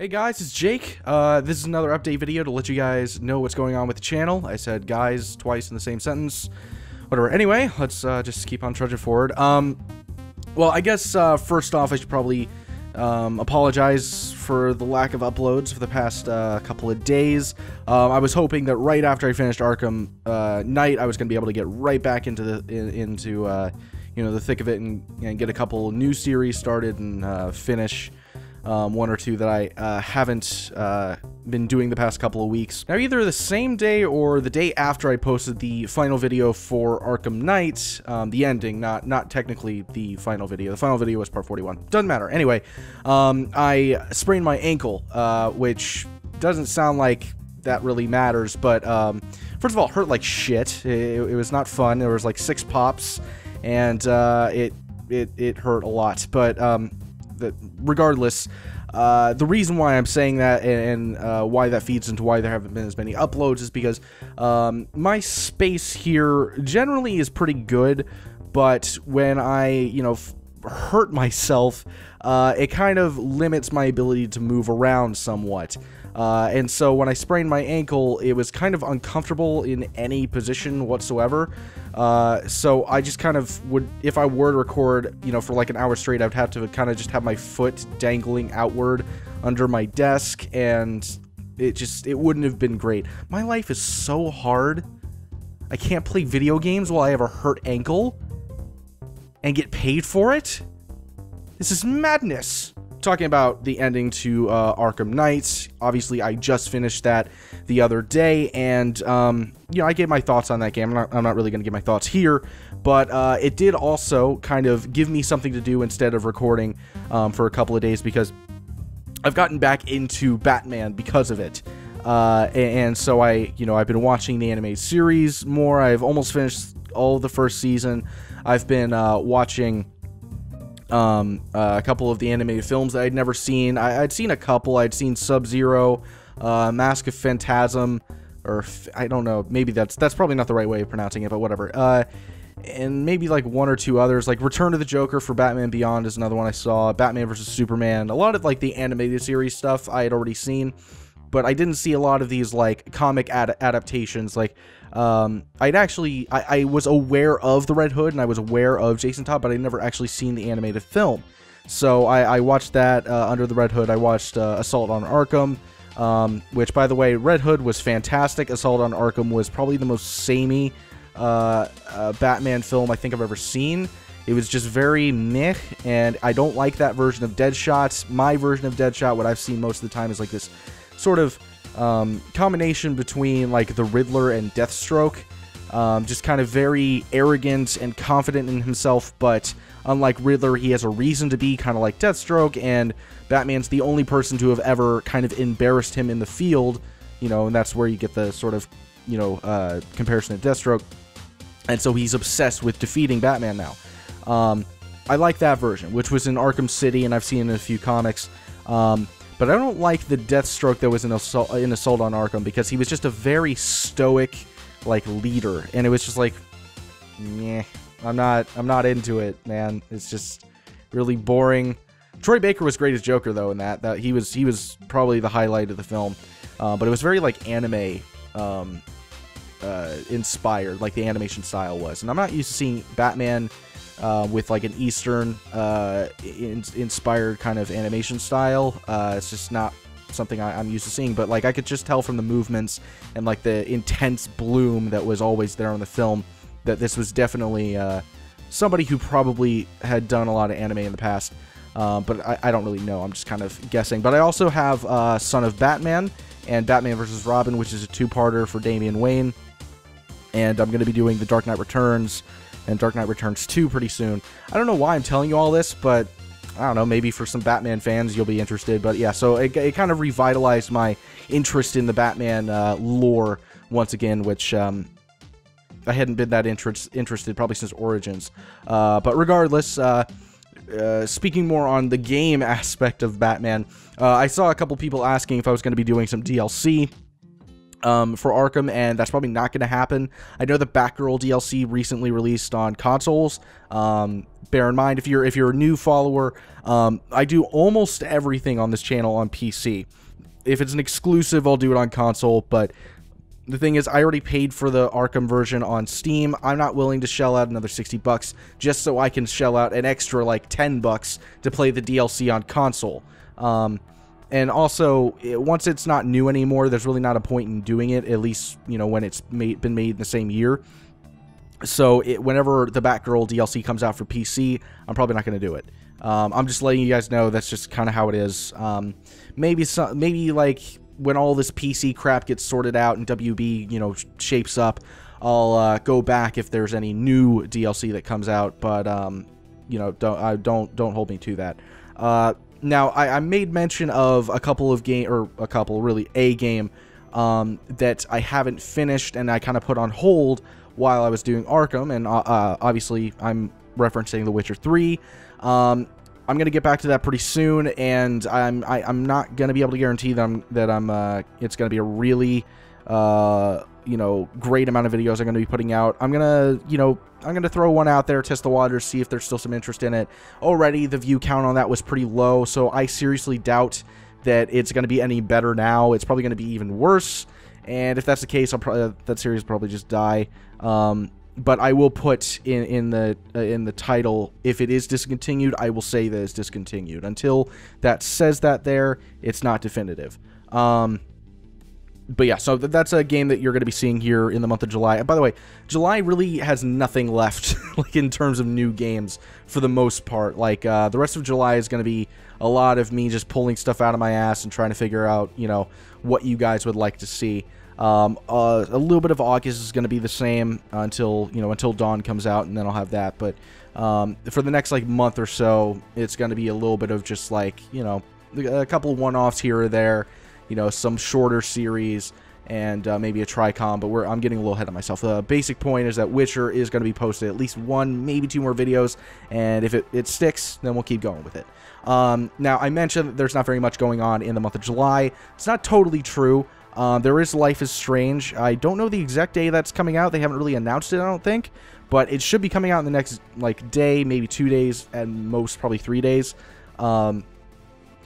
Hey guys, it's Jake. This is another update video to let you guys know what's going on with the channel. I said guys twice in the same sentence. Whatever. Anyway, let's just keep on trudging forward. Well, I guess first off, I should probably apologize for the lack of uploads for the past couple of days. I was hoping that right after I finished Arkham Knight, I was going to be able to get right back into the you know, the thick of it and get a couple new series started and finish one or two that I haven't been doing the past couple of weeks. Now, either the same day or the day after I posted the final video for Arkham Knight, the ending, not technically the final video. The final video was part 41. Doesn't matter. Anyway, I sprained my ankle, which doesn't sound like that really matters, but first of all, it hurt like shit. It was not fun. There was like 6 pops, and it hurt a lot, but regardless, the reason why I'm saying that and why that feeds into why there haven't been as many uploads is because my space here generally is pretty good, but when I, you know, hurt myself, it kind of limits my ability to move around somewhat. And so when I sprained my ankle, it was kind of uncomfortable in any position whatsoever. So I just kind of would, if I were to record, you know, for like an hour straight, I would have to kind of just have my foot dangling outward under my desk, and it wouldn't have been great. My life is so hard. I can't play video games while I have a hurt ankle and get paid for it. This is madness. Talking about the ending to Arkham Knight, obviously I just finished that the other day, and you know, I gave my thoughts on that game. I'm not really going to give my thoughts here, but it did also kind of give me something to do instead of recording for a couple of days, because I've gotten back into Batman because of it, and so I've been watching the animated series more. I've almost finished all of the first season. I've been watching a couple of the animated films that I'd never seen. I'd seen a couple. I'd seen Sub-Zero, Mask of Phantasm, or I don't know, maybe that's probably not the right way of pronouncing it, but whatever. And maybe like one or two others, like Return of the Joker for Batman Beyond is another one I saw, Batman vs. Superman. A lot of like the animated series stuff I had already seen, but I didn't see a lot of these like comic adaptations. Like I was aware of the Red Hood and I was aware of Jason Todd, but I'd never actually seen the animated film. So I watched that under the Red Hood. I watched Assault on Arkham, which, by the way, Red Hood was fantastic. Assault on Arkham was probably the most samey Batman film I think I've ever seen. It was just very meh, and I don't like that version of Deadshot. My version of Deadshot, what I've seen most of the time, is like this sort of combination between like the Riddler and Deathstroke, just kind of very arrogant and confident in himself, but unlike Riddler, he has a reason to be, kind of like Deathstroke, and Batman's the only person to have ever kind of embarrassed him in the field, you know, and that's where you get the sort of, you know, comparison to Deathstroke, and so he's obsessed with defeating Batman now. I like that version, which was in Arkham City, and I've seen it in a few comics, but I don't like the Deathstroke that was in Assault on Arkham, because he was just a very stoic, like, leader, and it was just like, meh, I'm not into it, man. It's just really boring. Troy Baker was great as Joker, though, in that he was probably the highlight of the film, but it was very like anime inspired, like the animation style was, and I'm not used to seeing Batman with like an Eastern inspired kind of animation style. It's just not something I'm used to seeing, but like I could just tell from the movements and like the intense bloom that was always there on the film that this was definitely somebody who probably had done a lot of anime in the past, but I don't really know. I'm just kind of guessing. But I also have Son of Batman and Batman vs. Robin, which is a 2-parter for Damian Wayne, and I'm going to be doing The Dark Knight Returns and Dark Knight Returns 2 pretty soon. I don't know why I'm telling you all this, but I don't know, maybe for some Batman fans you'll be interested. But yeah, so it kind of revitalized my interest in the Batman lore once again, which I hadn't been that interested probably since Origins. But regardless, speaking more on the game aspect of Batman, I saw a couple people asking if I was going to be doing some DLC. for Arkham, and that's probably not going to happen. I know the Batgirl DLC recently released on consoles. Bear in mind, if you're a new follower, I do almost everything on this channel on PC. If it's an exclusive, I'll do it on console, but the thing is, I already paid for the Arkham version on Steam. I'm not willing to shell out another 60 bucks just so I can shell out an extra, like, 10 bucks to play the DLC on console. And also, once it's not new anymore, there's really not a point in doing it, at least, you know, when it's been made in the same year. So, whenever the Batgirl DLC comes out for PC, I'm probably not going to do it. I'm just letting you guys know that's just kind of how it is. Maybe, like, when all this PC crap gets sorted out and WB, you know, shapes up, I'll go back if there's any new DLC that comes out, but, you know, don't hold me to that. Now, I made mention of a couple of a game that I haven't finished and I kind of put on hold while I was doing Arkham, and obviously I'm referencing The Witcher 3. I'm gonna get back to that pretty soon, and I'm not gonna be able to guarantee that it's gonna be a really you know, great amount of videos I'm gonna be putting out. I'm gonna throw one out there, test the waters, see if there's still some interest in it. Already the view count on that was pretty low, so I seriously doubt that it's gonna be any better now. It's probably gonna be even worse, and if that's the case, that series will probably just die. But I will put in the title, if it is discontinued, I will say that it's discontinued. Until that says that there, it's not definitive. But yeah, so that's a game that you're going to be seeing here in the month of July. And by the way, July really has nothing left, like, in terms of new games for the most part. Like, the rest of July is going to be a lot of me just pulling stuff out of my ass and trying to figure out, you know, what you guys would like to see. A little bit of August is going to be the same until Dawn comes out, and then I'll have that. But for the next, like, month or so, it's going to be a little bit of just, like, you know, a couple one-offs here or there. You know, some shorter series, and maybe a Tricom, but I'm getting a little ahead of myself. The basic point is that Witcher is going to be posted at least one, maybe two more videos, and if it sticks, then we'll keep going with it. Now, I mentioned that there's not very much going on in the month of July. It's not totally true. There is Life is Strange. I don't know the exact day that's coming out. They haven't really announced it, I don't think, but it should be coming out in the next, like, day, maybe 2 days, at most probably 3 days.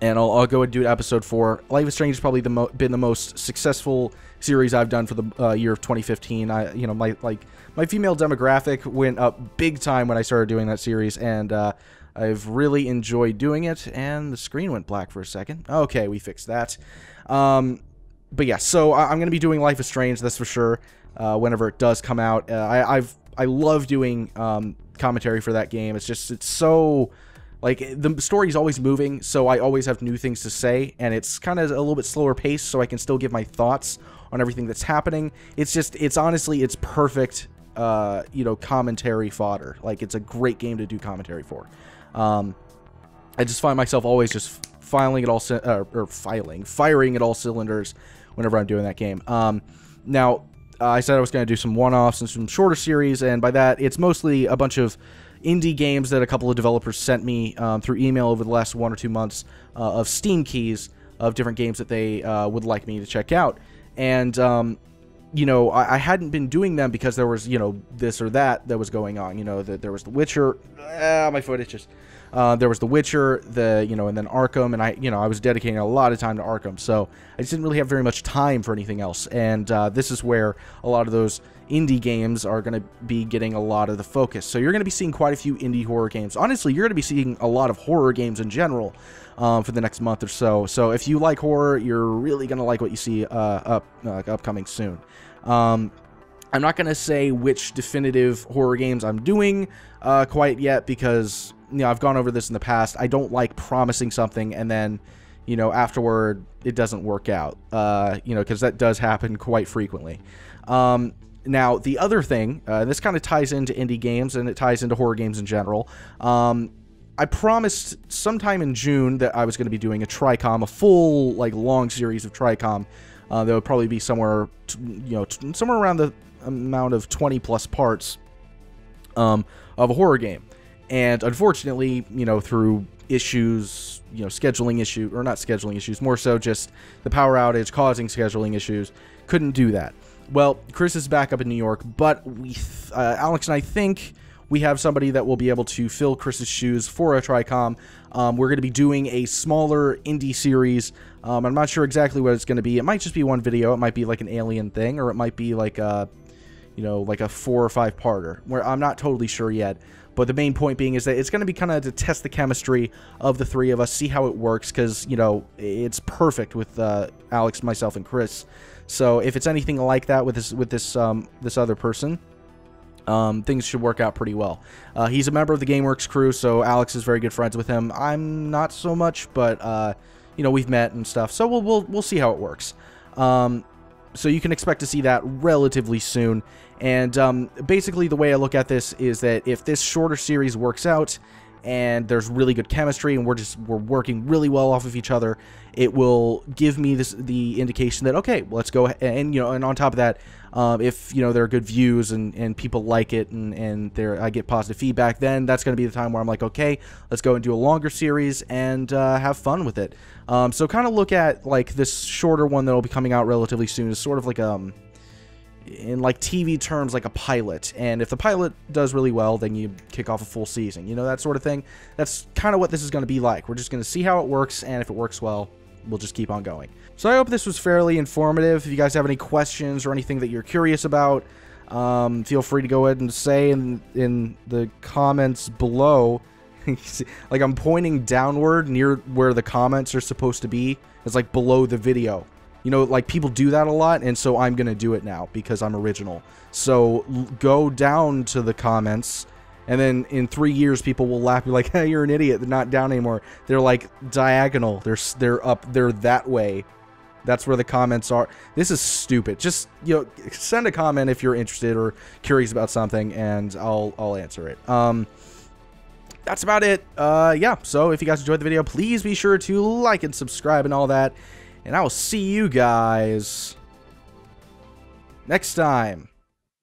And I'll go and do episode 4. Life is Strange has probably been the most successful series I've done for the year of 2015. You know, my female demographic went up big time when I started doing that series, and I've really enjoyed doing it. And the screen went black for a second. Okay, we fixed that. But yeah, so I'm going to be doing Life is Strange, that's for sure. Whenever it does come out, I love doing commentary for that game. It's so. Like, the story is always moving, so I always have new things to say, and it's kind of a little bit slower pace, so I can still give my thoughts on everything that's happening. It's honestly, it's perfect, you know, commentary fodder. Like, it's a great game to do commentary for. I just find myself always just firing at all cylinders whenever I'm doing that game. Now, I said I was going to do some one-offs and some shorter series, and by that, it's mostly a bunch of indie games that a couple of developers sent me through email over the last 1 or 2 months of Steam keys of different games that they would like me to check out. And, you know, I hadn't been doing them because there was, you know, this or that was going on. You know, there was The Witcher. My foot itches. There was The Witcher, you know, and then Arkham, and I was dedicating a lot of time to Arkham, so I just didn't really have very much time for anything else. And this is where a lot of those indie games are going to be getting a lot of the focus. So you're going to be seeing quite a few indie horror games. Honestly, you're going to be seeing a lot of horror games in general for the next month or so. So if you like horror, you're really going to like what you see upcoming soon. I'm not going to say which definitive horror games I'm doing quite yet, because, you know, I've gone over this in the past. I don't like promising something and then, you know, afterward it doesn't work out, you know, because that does happen quite frequently. Now, the other thing, this kind of ties into indie games, and it ties into horror games in general. I promised sometime in June that I was going to be doing a Tricom, a full, like, long series of Tricom. That would probably be somewhere, you know, somewhere around the amount of 20+ parts of a horror game. And unfortunately, you know, through issues, you know, scheduling issue, or not scheduling issues, more so just the power outage causing scheduling issues, couldn't do that. Well, Chris is back up in New York, but Alex and I think we have somebody that will be able to fill Chris's shoes for a Tricom. We're going to be doing a smaller indie series. I'm not sure exactly what it's going to be. It might just be one video. It might be like an alien thing, or it might be like a, you know, like a 4 or 5 parter, where I'm not totally sure yet. But the main point being is that it's going to be kind of to test the chemistry of the 3 of us, see how it works, because, you know, it's perfect with Alex, myself, and Chris. So if it's anything like that with this other person, things should work out pretty well. He's a member of the GameWorks crew, so Alex is very good friends with him. I'm not so much, but you know, we've met and stuff, so we'll see how it works. So you can expect to see that relatively soon. And basically the way I look at this is that if this shorter series works out and there's really good chemistry and we're working really well off of each other, it will give me the indication that, okay, let's go. And you know, and on top of that, if you know there are good views and people like it and I get positive feedback, then that's going to be the time where I'm like, okay, let's go and do a longer series and have fun with it. So kind of look at like this shorter one that will be coming out relatively soon is sort of like in like TV terms, like a pilot. And if the pilot does really well, then you kick off a full season, you know, that sort of thing. That's kind of what this is going to be like. We're just going to see how it works, and if it works well, we'll just keep on going. So I hope this was fairly informative. If you guys have any questions or anything that you're curious about, feel free to go ahead and say in the comments below. Like, I'm pointing downward near where the comments are supposed to be. It's like below the video. You know, like, people do that a lot, and so I'm gonna do it now because I'm original. So go down to the comments, and then in 3 years people will laugh, be like, hey, you're an idiot. They're not down anymore. They're like diagonal. They're up. They're that way. That's where the comments are. This is stupid. Just, you know, send a comment if you're interested or curious about something, and I'll answer it. That's about it. Yeah, so if you guys enjoyed the video, please be sure to like and subscribe and all that. And I will see you guys next time.